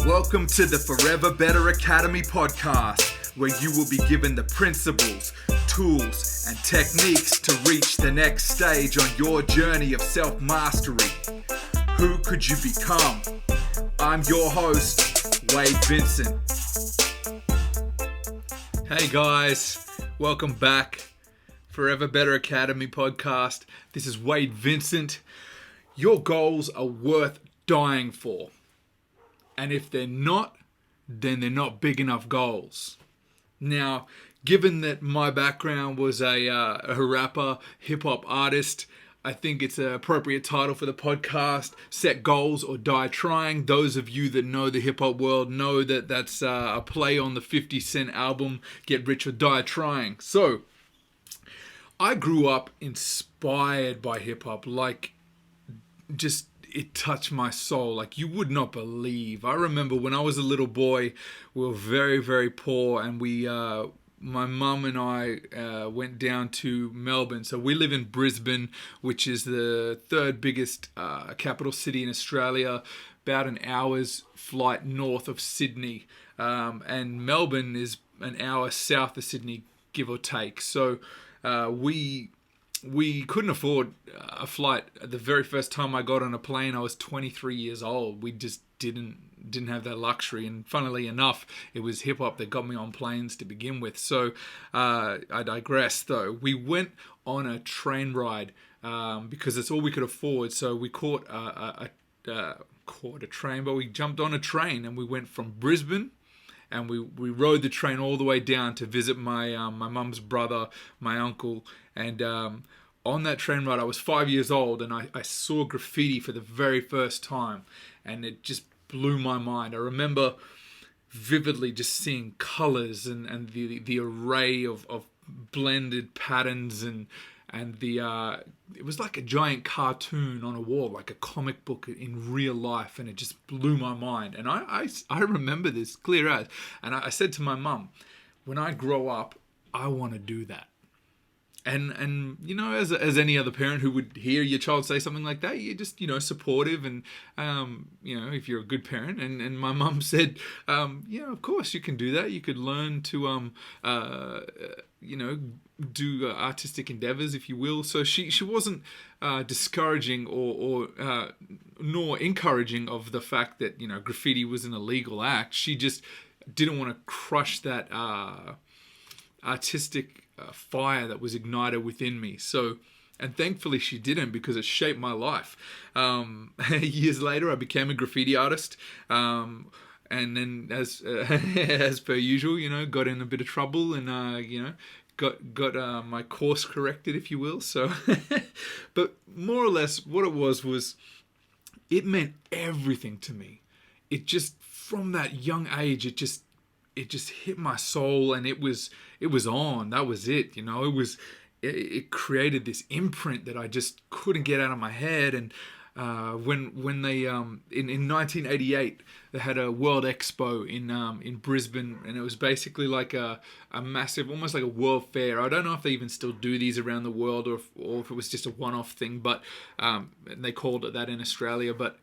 Welcome to the Forever Better Academy podcast, where you will be given the principles, tools, and techniques to reach the next stage on your journey of self-mastery. Who could you become? I'm your host, Wade Vincent. Hey guys, welcome back. Forever Better Academy podcast. This is Wade Vincent. Your goals are worth dying for. And if they're not, then they're not big enough goals. Now, given that my background was a rapper, hip-hop artist, I think it's an appropriate title for the podcast, Set Goals or Die Trying. Those of you that know the hip-hop world know that that's a play on the 50 Cent album, Get Rich or Die Trying. So, I grew up inspired by hip-hop, it touched my soul like you would not believe. I remember when I was a little boy, we were very, very poor, and my mum and I went down to Melbourne. So we live in Brisbane, which is the third biggest capital city in Australia, about an hour's flight north of Sydney. And Melbourne is an hour south of Sydney, give or take. So we couldn't afford a flight. The very first time I got on a plane, I was 23 years old. We just didn't have that luxury. And funnily enough, it was hip-hop that got me on planes to begin with. So I digress, though. We went on a train ride because it's all we could afford. So we caught a train, but we jumped on a train and we went from Brisbane. And we rode the train all the way down to visit my mum's brother, my uncle. And on that train ride, I was 5 years old, and I saw graffiti for the very first time. And it just blew my mind. I remember vividly just seeing colors and the array of blended patterns and it was like a giant cartoon on a wall, like a comic book in real life, and it just blew my mind. And I remember this clear as, and I said to my mum, when I grow up, I want to do that. And you know, as any other parent who would hear your child say something like that, you're just, supportive and, if you're a good parent. And my mum said, of course you can do that. You could learn to, do artistic endeavors, if you will. So she wasn't discouraging or nor encouraging of the fact that, graffiti was an illegal act. She just didn't want to crush that artistic fire that was ignited within me. So, and thankfully she didn't, because it shaped my life. Years later, I became a graffiti artist. And then as per usual, got in a bit of trouble and, got my course corrected, if you will. So, but more or less what it was it meant everything to me. It just, from that young age, it just hit my soul, and it was on. That was it. It created this imprint that I just couldn't get out of my head. And when they in 1988 they had a World Expo in Brisbane, and it was basically like a massive, almost like a world fair. I don't know if they even still do these around the world, or if it was just a one-off thing, but and they called it that in Australia. But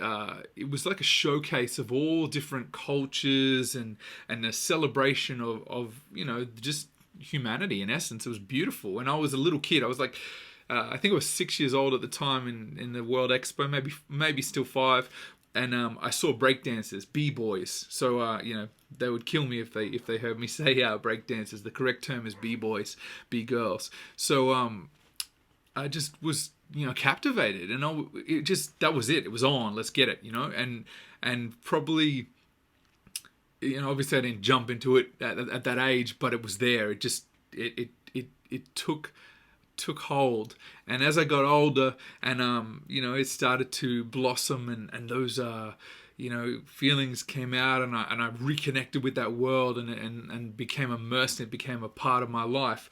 it was like a showcase of all different cultures and a celebration of just humanity in essence. It was beautiful. And I was a little kid. I was like, I think I was 6 years old at the time in the World Expo, maybe still 5, and I saw breakdancers, b-boys. So they would kill me if they heard me say breakdancers. The correct term is b-boys, b-girls. So I just was captivated, and that was it. It was on. Let's get it, and probably. Obviously I didn't jump into it at that age, but it was there. It just it took hold. And as I got older and it started to blossom, and those feelings came out, and I reconnected with that world and became immersed in it, became a part of my life.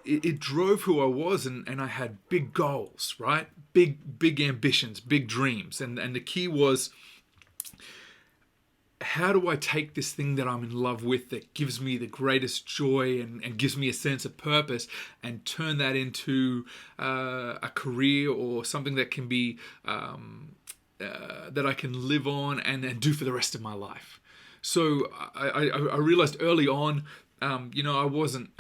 It drove who I was, and I had big goals, right? Big ambitions, big dreams, and the key was, how do I take this thing that I'm in love with, that gives me the greatest joy and gives me a sense of purpose, and turn that into a career or something that can be that I can live on and do for the rest of my life. So I realized early on, I wasn't.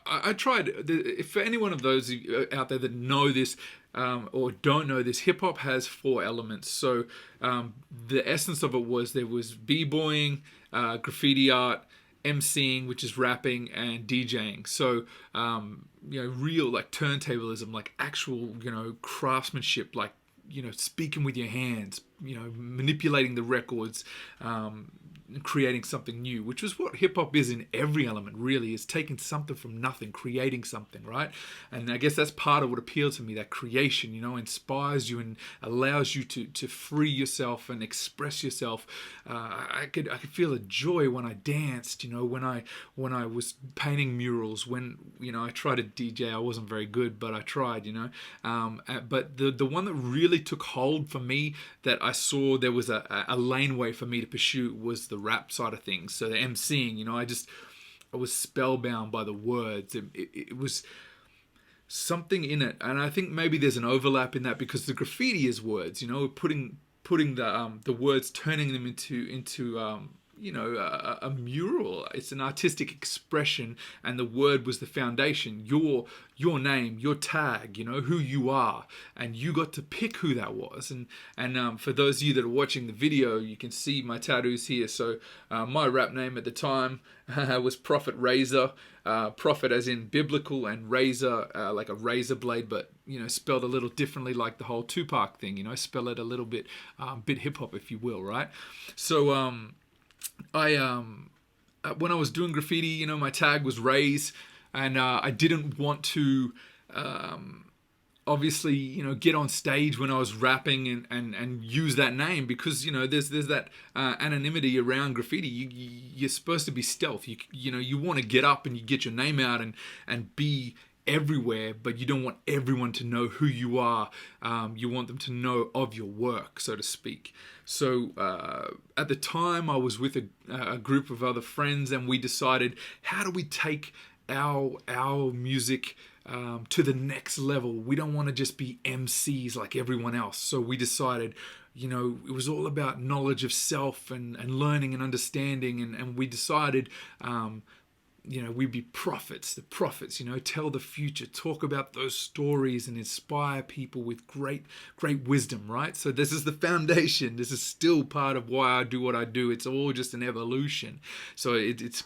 I tried. If for any one of those out there that know this or don't know this, hip hop has four elements. So the essence of it was there was b-boying, graffiti art, MCing, which is rapping, and DJing. So real like turntablism, like actual craftsmanship, like speaking with your hands, manipulating the records, creating something new, which is what hip hop is in every element, really, is taking something from nothing, creating something, right? And I guess that's part of what appealed to me, that creation, inspires you and allows you to free yourself and express yourself. I could feel a joy when I danced, when I was painting murals, when, I tried to DJ. I wasn't very good, but I tried, but the one that really took hold for me, that I saw there was a laneway for me to pursue, was the rap side of things. So the MCing, I was spellbound by the words. It was something in it, and I think maybe there's an overlap in that, because the graffiti is words, putting the words, turning them into a mural. It's an artistic expression, and the word was the foundation. Your name, your tag, who you are, and you got to pick who that was. And for those of you that are watching the video, you can see my tattoos here. So my rap name at the time was Prophet Razor. Prophet as in biblical, and razor like a razor blade, but spelled a little differently, like the whole Tupac thing. Spell it a little bit hip hop, if you will, right? So when I was doing graffiti, my tag was Raise, and I didn't want to obviously get on stage when I was rapping and use that name, because there's that anonymity around graffiti. You're supposed to be stealth. You want to get up and you get your name out and be everywhere, but you don't want everyone to know who you are. You want them to know of your work, so to speak. So at the time, I was with a group of other friends, and we decided, how do we take our music to the next level? We don't want to just be MCs like everyone else. So we decided, it was all about knowledge of self and learning and understanding, and we decided we'd be prophets, tell the future, talk about those stories and inspire people with great wisdom, right? So this is the foundation. This is still part of why I do what I do. It's all just an evolution. So it's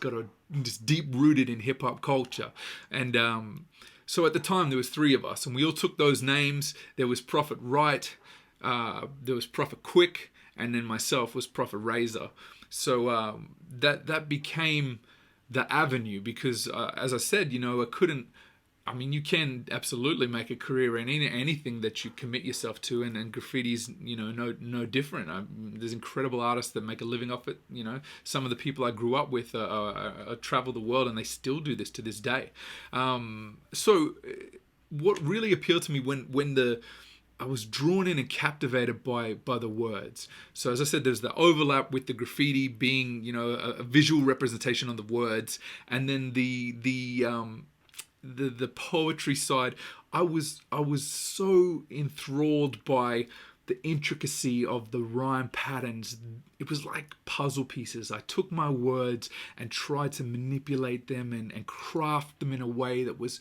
just deep rooted in hip hop culture. And so at the time there was three of us, and we all took those names. There was Prophet Right, there was Prophet Quick, and then myself was Prophet Razor. So that became the avenue, because as I said, you can absolutely make a career in anything that you commit yourself to, and graffiti's no different. There's incredible artists that make a living off it. Some of the people I grew up with travel the world, and they still do this to this day. So what really appealed to me when I was drawn in and captivated by the words. So as I said, there's the overlap with the graffiti being, a visual representation on the words, and then the poetry side. I was so enthralled by the intricacy of the rhyme patterns. It was like puzzle pieces. I took my words and tried to manipulate them and craft them in a way that was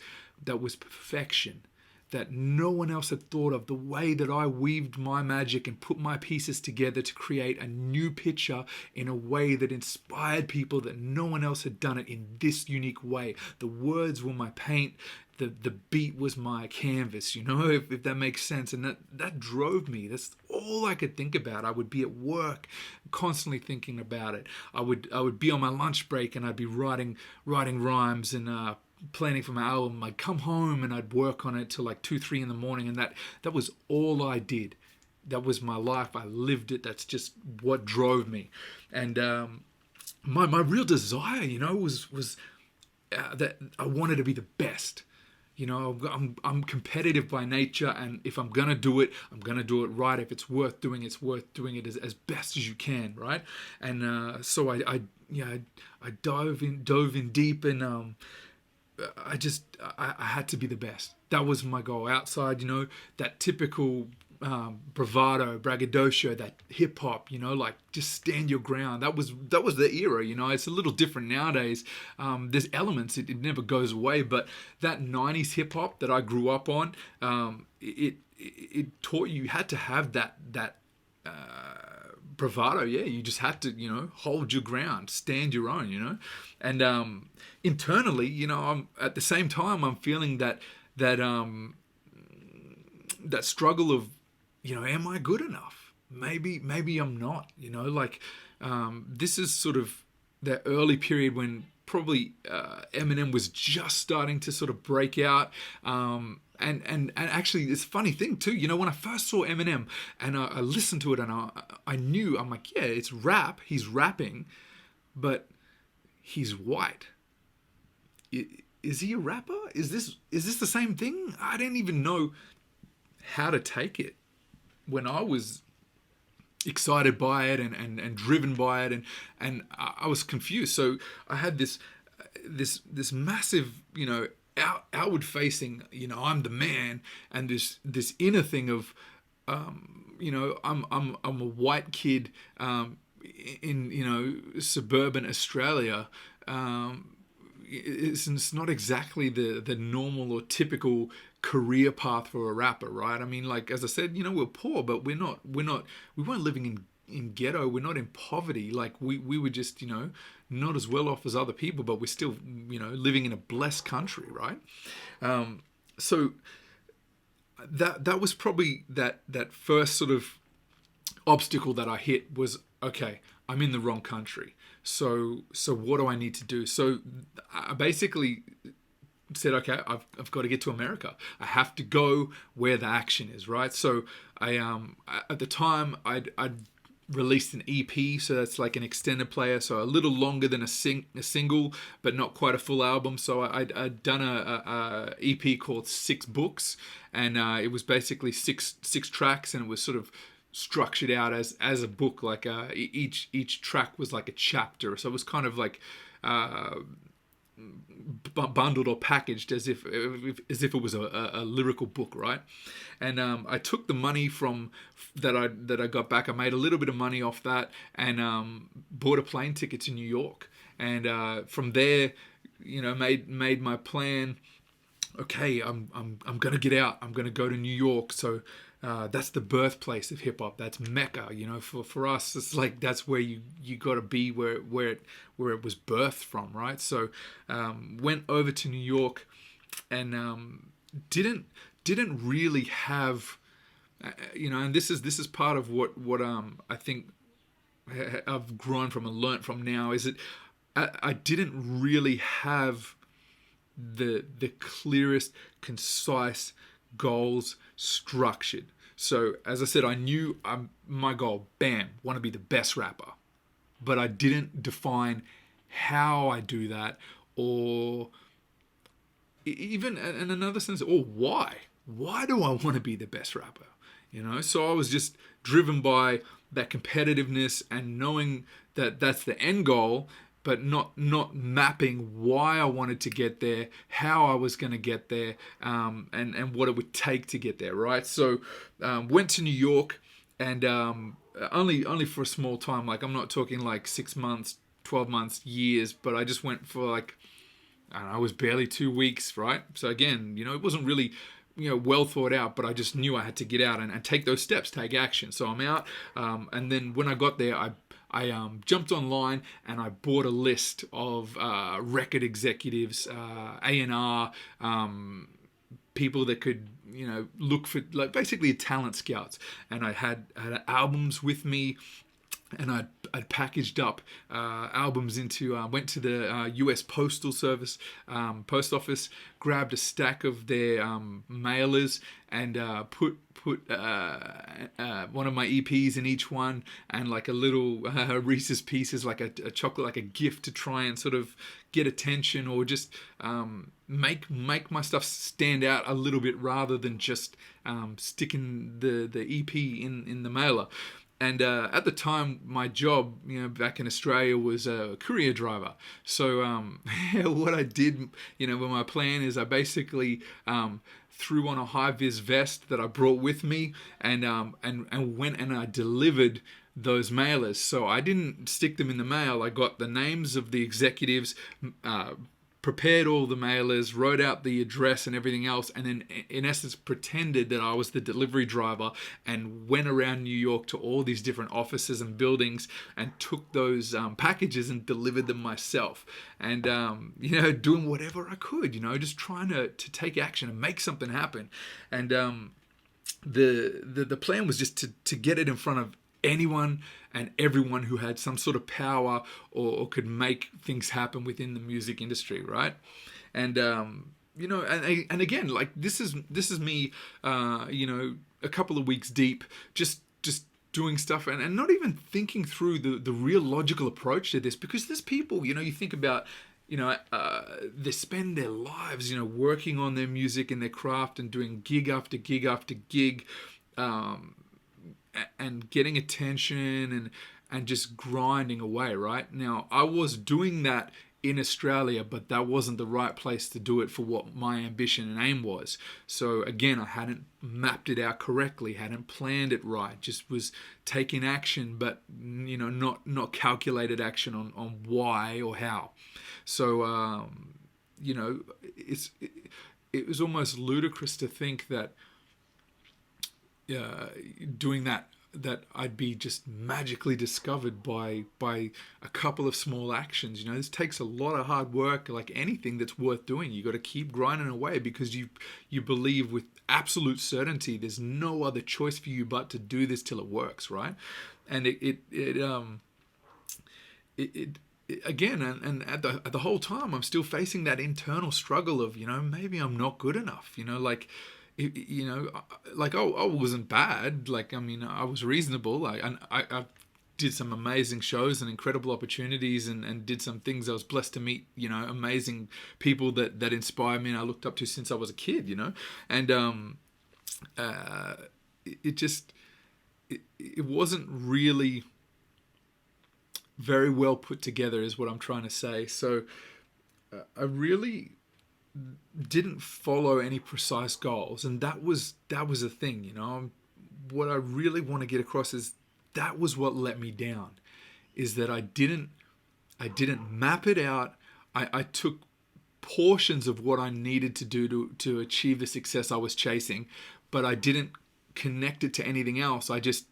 perfection, that no one else had thought of. The way that I weaved my magic and put my pieces together to create a new picture in a way that inspired people, that no one else had done it in this unique way. The words were my paint, the beat was my canvas, if that makes sense. And that drove me. That's all I could think about. I would be at work constantly thinking about it. I would be on my lunch break, and I'd be writing rhymes and planning for my album. I'd come home and I'd work on it till like 2-3 in the morning, and that was all I did. That was my life. I lived it. That's just what drove me. And my real desire, was that I wanted to be the best. I'm competitive by nature, and if I'm gonna do it, I'm gonna do it right. If it's worth doing it as best as you can, right? And so I dove in deep, and I had to be the best. That was my goal. Outside, that typical bravado, braggadocio, that hip hop, like just stand your ground. That was the era. It's a little different nowadays. There's elements, it never goes away, but that '90s hip hop that I grew up on, it taught you had to have that bravado. Yeah, you just had to hold your ground, stand your own. And internally, I'm at the same time I'm feeling that struggle of, am I good enough? Maybe I'm not. This is sort of the early period when probably Eminem was just starting to sort of break out. And actually, it's a funny thing too. When I first saw Eminem and I listened to it, and I knew, I'm like, yeah, it's rap. He's rapping, but he's white. Is he a rapper? Is this the same thing? I didn't even know how to take it when I was excited by it and driven by it, and I was confused. So I had this massive, outward facing, I'm the man, and this inner thing of, I'm a white kid in suburban Australia. It's not exactly the normal or typical career path for a rapper, right? I mean, like, as I said, we're poor, but we weren't living in ghetto. We're not in poverty. Like, we were just, not as well off as other people, but we're still, living in a blessed country, right? So that was probably that first sort of obstacle that I hit was, okay, I'm in the wrong country. So what do I need to do? So I basically said, okay, I've got to get to America. I have to go where the action is, right? So I at the time I'd released an EP, so that's like an extended player, so a little longer than a single, but not quite a full album. So I'd done a EP called 6 Books, and it was basically six tracks, and it was sort of structured out as a book, like each track was like a chapter, so it was kind of like bundled or packaged as if it was a lyrical book, right? And I took the money from that I got back. I made a little bit of money off that, and bought a plane ticket to New York, and from there, made my plan. Okay, I'm gonna get out. I'm gonna go to New York. So that's the birthplace of hip hop. That's Mecca. For us, it's like that's where you got to be, where it was birthed from, right? So went over to New York, and didn't really have, and this is part of what I think I've grown from and learnt from now, is that I didn't really have the clearest, concise goals structured. So as I said, I knew my goal, bam, want to be the best rapper, but I didn't define how I do that, or even in another sense, or why do I want to be the best rapper? So I was just driven by that competitiveness and knowing that that's the end goal, but not mapping why I wanted to get there, how I was going to get there, and what it would take to get there, right? So went to New York, and only for a small time. Like, I'm not talking like 6 months, 12 months, years, but I just went for like, I don't know, it was barely 2 weeks, right? So again, it wasn't really well thought out, but I just knew I had to get out and take those steps, take action. So I'm out, and then when I got there, I jumped online and I bought a list of record executives, A&R, people that could look for, like, basically talent scouts, and I had albums with me. And I'd packaged up albums into, went to the U.S. Postal Service, post office, grabbed a stack of their mailers, and put one of my EPs in each one, and like a little Reese's Pieces, like a chocolate, like a gift, to try and sort of get attention, or just make my stuff stand out a little bit, rather than just sticking the EP in the mailer. And at the time, my job, back in Australia, was a courier driver. So what I did, my plan is I basically threw on a high vis vest that I brought with me, and went and I delivered those mailers. So I didn't stick them in the mail. I got the names of the executives, prepared all the mailers, wrote out the address and everything else, and then in essence pretended that I was the delivery driver and went around New York to all these different offices and buildings and took those packages and delivered them myself. And doing whatever I could, just trying to take action and make something happen. And the plan was just to get it in front of anyone and everyone who had some sort of power or could make things happen within the music industry, right? And and again, like this is me, a couple of weeks deep, just doing stuff and not even thinking through the real logical approach to this, because there's people, you think about, they spend their lives, working on their music and their craft and doing gig after gig after gig, and getting attention and just grinding away, right? Now, I was doing that in Australia, but that wasn't the right place to do it for what my ambition and aim was. So again, I hadn't mapped it out correctly, hadn't planned it right, just was taking action, but not calculated action on why or how. So it was almost ludicrous to think that doing that I'd be just magically discovered by a couple of small actions. This takes a lot of hard work, like anything that's worth doing. You got to keep grinding away because you believe with absolute certainty there's no other choice for you but to do this till it works, right? And it again, and at the whole time I'm still facing that internal struggle of maybe I'm not good enough, I wasn't bad. I was reasonable. I did some amazing shows and incredible opportunities and did some things. I was blessed to meet, amazing people that inspire me and I looked up to since I was a kid, and it wasn't really very well put together is what I'm trying to say. So I really didn't follow any precise goals, and that was a thing. What I really want to get across is that was what let me down, is that I didn't map it out. I took portions of what I needed to do to achieve the success I was chasing, but I didn't connect it to anything else. I just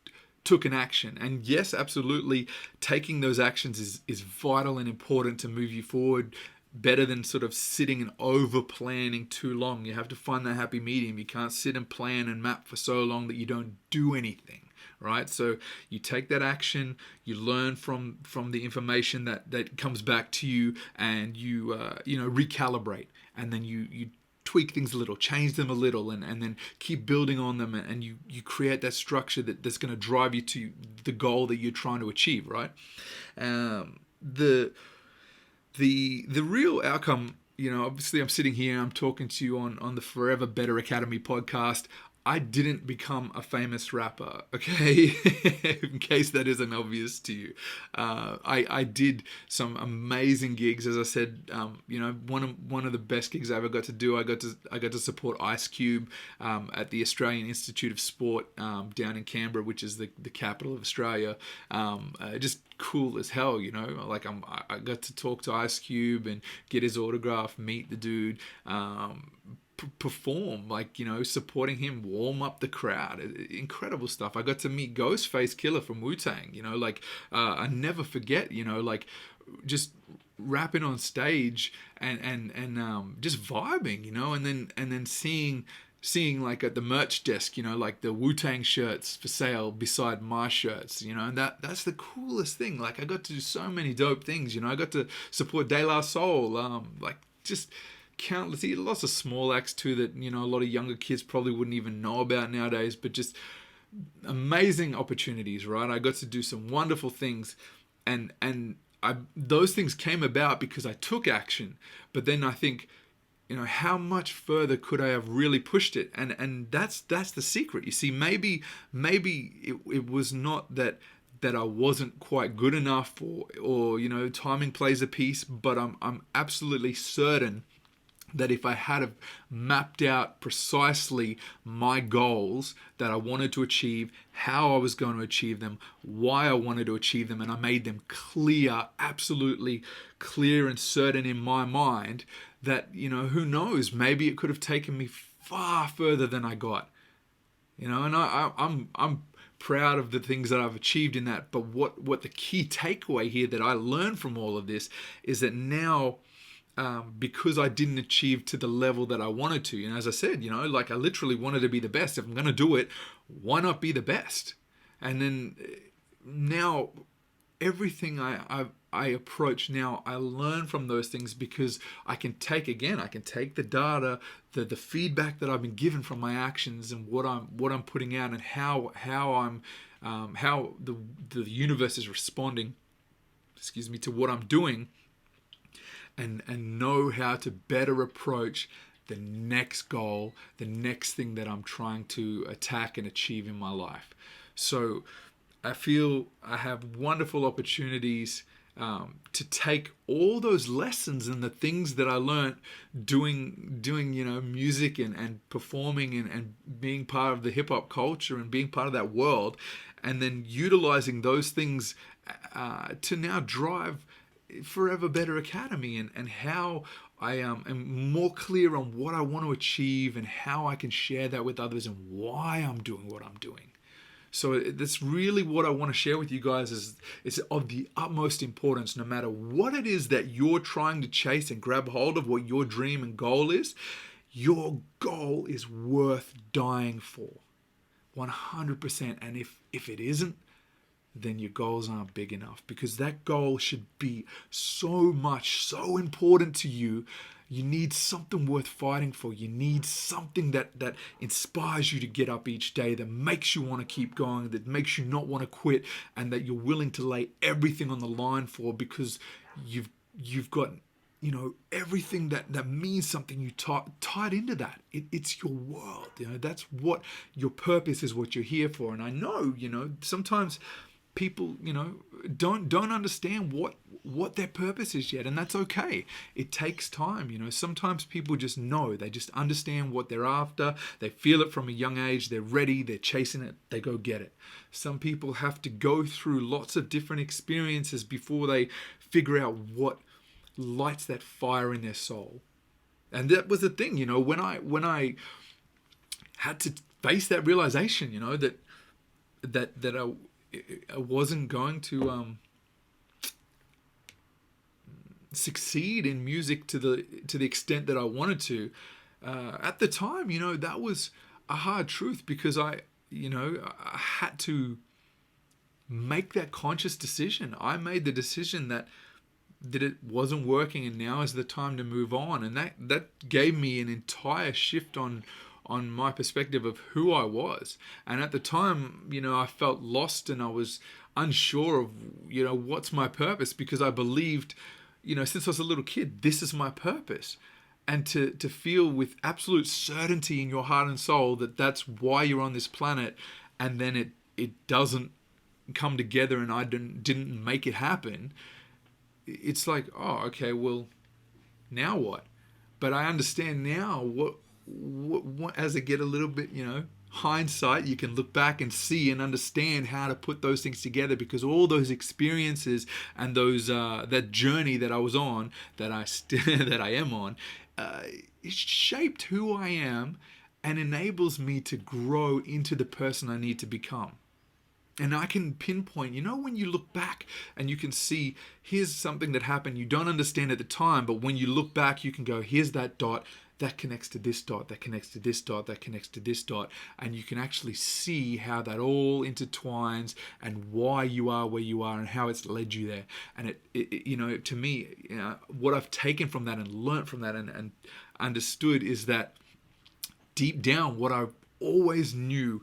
took an action. And yes, absolutely, taking those actions is vital and important to move you forward, better than sort of sitting and over planning too long. You have to find that happy medium. You can't sit and plan and map for so long that you don't do anything, right? So you take that action, you learn from the information that comes back to you, and you recalibrate, and then you tweak things a little, change them a little, and then keep building on them, and you create that structure that's going to drive you to the goal that you're trying to achieve, right? The real outcome, obviously I'm sitting here, I'm talking to you on the Forever Better Academy podcast. I didn't become a famous rapper, okay? In case that isn't obvious to you. I did some amazing gigs. As I said, one of the best gigs I ever got to do, I got to support Ice Cube at the Australian Institute of Sport down in Canberra, which is the capital of Australia. Just cool as hell, I got to talk to Ice Cube and get his autograph, meet the dude, perform, supporting him, warm up the crowd. Incredible stuff. I got to meet Ghostface Killer from Wu-Tang, I never forget, just rapping on stage and just vibing, and then seeing like at the merch desk, the Wu-Tang shirts for sale beside my shirts, and that's the coolest thing. I got to do so many dope things, I got to support De La Soul, just countless, lots of small acts too that a lot of younger kids probably wouldn't even know about nowadays, but just amazing opportunities, right? I got to do some wonderful things, and those things came about because I took action. But then I think, how much further could I have really pushed it? And that's the secret. You see, maybe it was not that I wasn't quite good enough, or timing plays a piece, but I'm absolutely certain that if I had have mapped out precisely my goals that I wanted to achieve, how I was going to achieve them, why I wanted to achieve them, and I made them clear, absolutely clear and certain in my mind, that, who knows, maybe it could have taken me far further than I got. And I'm proud of the things that I've achieved in that. But what the key takeaway here that I learned from all of this is that now, because I didn't achieve to the level that I wanted to, as I said, like I literally wanted to be the best. If I'm going to do it, why not be the best? And then now everything I approach now, I learn from those things, because I can take the data, the feedback that I've been given from my actions and what I'm putting out, and how the universe is responding, to what I'm doing, and know how to better approach the next goal, the next thing that I'm trying to attack and achieve in my life. So I feel I have wonderful opportunities to take all those lessons and the things that I learned doing music and performing and being part of the hip hop culture and being part of that world, and then utilizing those things to now drive Forever Better Academy, and how I am more clear on what I want to achieve and how I can share that with others and why I'm doing what I'm doing. So that's really what I want to share with you guys, is of the utmost importance. No matter what it is that you're trying to chase and grab hold of, what your dream and goal is, your goal is worth dying for, 100%. And if it isn't, then your goals aren't big enough, because that goal should be so important to you. You need something worth fighting for. You need something that inspires you to get up each day, that makes you want to keep going, that makes you not want to quit, and that you're willing to lay everything on the line for, because you've got everything that means something you tied into that. It's your world. That's what your purpose is, what you're here for. And I know sometimes people don't understand what their purpose is yet, and that's okay. It takes time. Sometimes people just know, they just understand what they're after, they feel it from a young age, they're ready, they're chasing it, they go get it. Some people have to go through lots of different experiences before they figure out what lights that fire in their soul. And that was the thing, when I had to face that realization, that I wasn't going to succeed in music to the extent that I wanted to. At the time, that was a hard truth, because I had to make that conscious decision. I made the decision that it wasn't working, and now is the time to move on. And that gave me an entire shift on my perspective of who I was. And at the time, I felt lost, and I was unsure of, what's my purpose, because I believed, since I was a little kid, this is my purpose. And to feel with absolute certainty in your heart and soul that that's why you're on this planet, and then it doesn't come together, and I didn't make it happen, it's like, oh, okay, well, now what? But I understand now what as I get a little bit, hindsight, you can look back and see and understand how to put those things together, because all those experiences and those that journey that I was on, that I am on, it shaped who I am and enables me to grow into the person I need to become. And I can pinpoint, when you look back and you can see, here's something that happened, you don't understand at the time, but when you look back, you can go, here's that dot, that connects to this dot, that connects to this dot, that connects to this dot, and you can actually see how that all intertwines and why you are where you are and how it's led you there. And it to me, what I've taken from that and learnt from that and understood is that deep down, what I always knew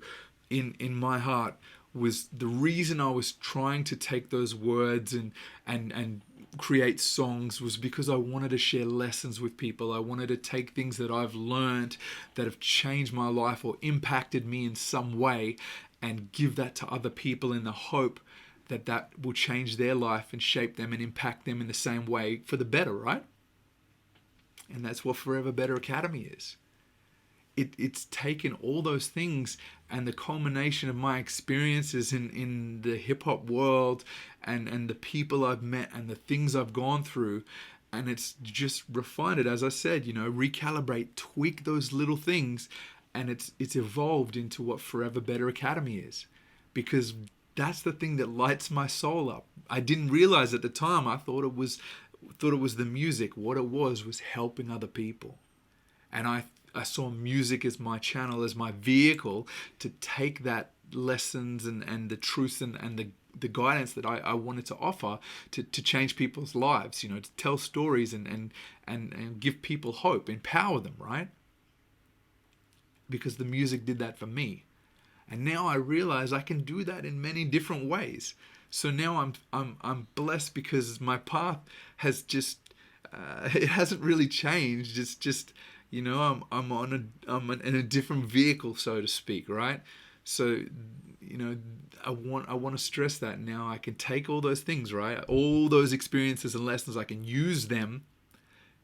in my heart was the reason I was trying to take those words and create songs was because I wanted to share lessons with people. I wanted to take things that I've learned that have changed my life or impacted me in some way and give that to other people in the hope that will change their life and shape them and impact them in the same way for the better, right? And that's what Forever Better Academy is. It's taken all those things and the culmination of my experiences in the hip hop world and the people I've met and the things I've gone through, and it's just refined it, as I said, recalibrate, tweak those little things, and it's evolved into what Forever Better Academy is, because that's the thing that lights my soul up. I didn't realize at the time. I thought it was the music. What it was helping other people, and I saw music as my channel, as my vehicle to take that lessons and the truth and the guidance that I wanted to offer to change people's lives, to tell stories and give people hope, empower them, right? Because the music did that for me. And now I realize I can do that in many different ways. So now I'm blessed because my path has just it hasn't really changed. It's just I'm in a different vehicle, so to speak, right? So I want to stress that now I can take all those things, right? All those experiences and lessons, I can use them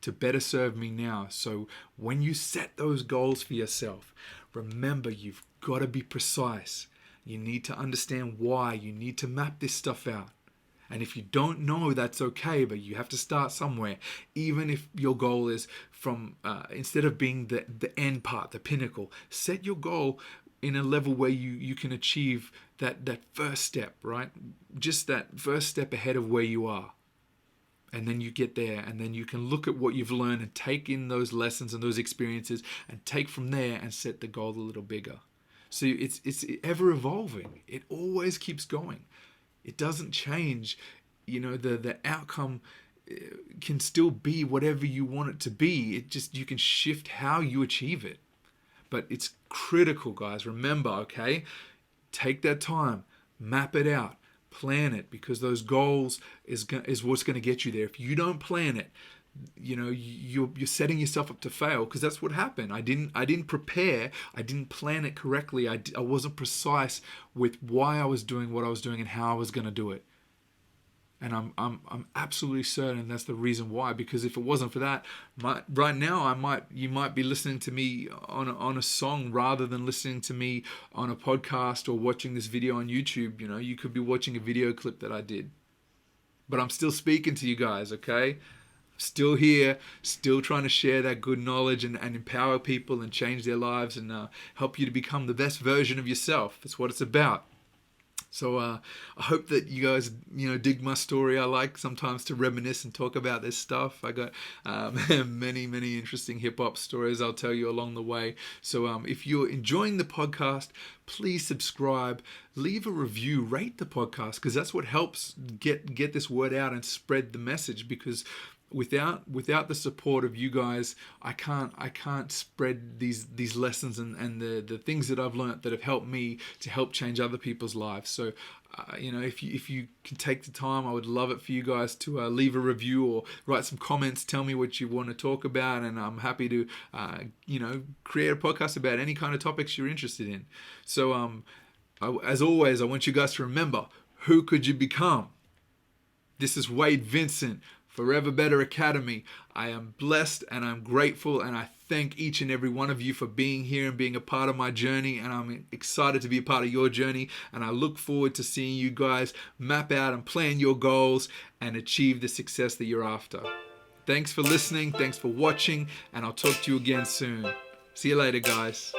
to better serve me now. So when you set those goals for yourself, remember you've got to be precise. You need to understand why. You need to map this stuff out. And if you don't know, that's okay, but you have to start somewhere. Even if your goal is from, instead of being the end part, the pinnacle, set your goal in a level where you can achieve that first step, right? Just that first step ahead of where you are. And then you get there, and then you can look at what you've learned and take in those lessons and those experiences and take from there and set the goal a little bigger. So it's ever evolving. It always keeps going. It doesn't change. The outcome can still be whatever you want it to be. You can shift how you achieve it. But it's critical, guys. Remember, okay? Take that time, map it out, plan it, because those goals is what's going to get you there. If you don't plan it, you're setting yourself up to fail, because that's what happened. I didn't prepare. I didn't plan it correctly. I wasn't precise with why I was doing what I was doing and how I was going to do it. And I'm absolutely certain that's the reason why. Because if it wasn't for that, right now you might be listening to me on a song rather than listening to me on a podcast or watching this video on YouTube. You could be watching a video clip that I did. But I'm still speaking to you guys, okay? Still here, still trying to share that good knowledge and empower people and change their lives and help you to become the best version of yourself. That's what it's about. So I hope that you guys, dig my story. I like sometimes to reminisce and talk about this stuff. I got many, many interesting hip-hop stories I'll tell you along the way. So if you're enjoying the podcast, please subscribe, leave a review, rate the podcast, because that's what helps get this word out and spread the message. Because without the support of you guys, I can't spread these lessons and the things that I've learned that have helped me to help change other people's lives. So if you can take the time, I would love it for you guys to leave a review or write some comments, tell me what you want to talk about, and I'm happy to create a podcast about any kind of topics you're interested in. So as always, I want you guys to remember, who could you become? This is Wade Vincent, Forever Better Academy. I am blessed and I'm grateful, and I thank each and every one of you for being here and being a part of my journey, and I'm excited to be a part of your journey, and I look forward to seeing you guys map out and plan your goals and achieve the success that you're after. Thanks for listening, thanks for watching, and I'll talk to you again soon. See you later, guys.